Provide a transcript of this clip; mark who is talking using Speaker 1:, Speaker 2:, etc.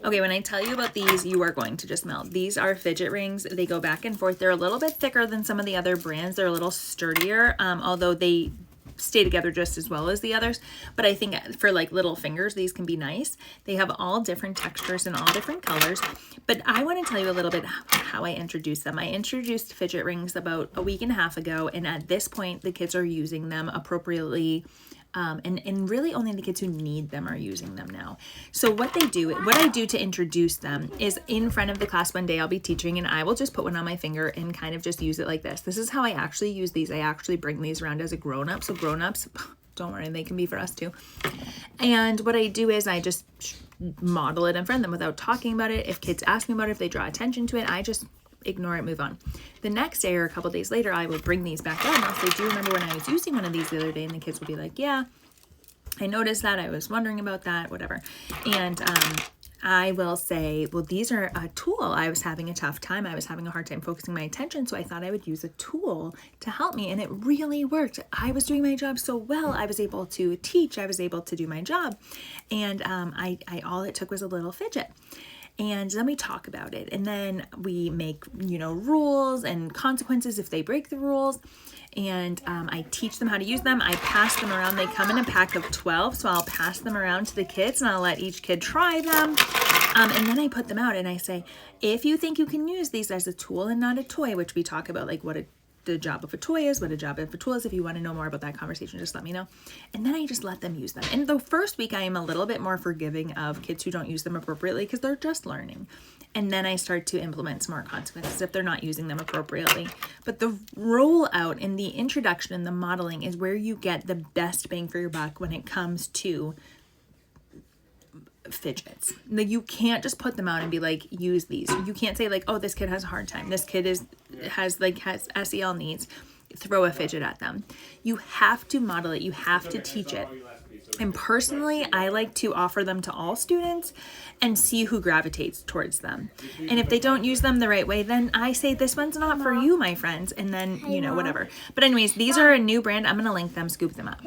Speaker 1: Okay, when I tell you about these, you are going to just melt. These are fidget rings. They go back and forth. They're a little bit thicker than some of the other brands. They're a little sturdier, although they stay together just as well as the others. But I think for like little fingers, these can be nice. They have all different textures and all different colors. But I want to tell you a little bit how I introduced them. I introduced fidget rings about a week and a half ago, and at this point, the kids are using them appropriately. And really only the kids who need them are using them now. So what I do to introduce them is in front of the class one day I'll be teaching, and I will just put one on my finger and kind of just use it like this. This is how I actually use these. I actually bring these around as a grown-up. So grown-ups, don't worry, they can be for us too. And what I do is I just model it in front of them without talking about it. If kids ask me about it, if they draw attention to it, I just ignore it, move on. The next day or a couple days later, I will bring these back out and I'll say, do you remember when I was using one of these the other day? And the kids will be like, yeah, I noticed that, I was wondering about that, whatever. And I will say, well, these are a tool. I was having a tough time. I was having a hard time focusing my attention. So I thought I would use a tool to help me. And it really worked. I was doing my job so well. I was able to teach. I was able to do my job. And all it took was a little fidget. And then we talk about it, and then we make, rules and consequences if they break the rules. And I teach them how to use them. I pass them around. They come in a pack of 12, so I'll pass them around to the kids, and I'll let each kid try them. And then I put them out, and I say, if you think you can use these as a tool and not a toy, which we talk about, like what the job of a toy is, what a job of a tool is. If you want to know more about that conversation, just let me know. And then I just let them use them. In the first week, I am a little bit more forgiving of kids who don't use them appropriately because they're just learning. And then I start to implement some more consequences if they're not using them appropriately. But the rollout and the introduction and the modeling is where you get the best bang for your buck when it comes to fidgets. Like, you can't just put them out and be like, use these. You can't say like, oh, this kid has a hard time, this kid has SEL needs, throw a fidget at them. You have to model it, you have to teach it. And personally, I like to offer them to all students and see who gravitates towards them. And if they don't use them the right way, then I say, this one's not for you, my friends. And then, whatever. But anyways, these are a new brand. I'm going to link them, scoop them up.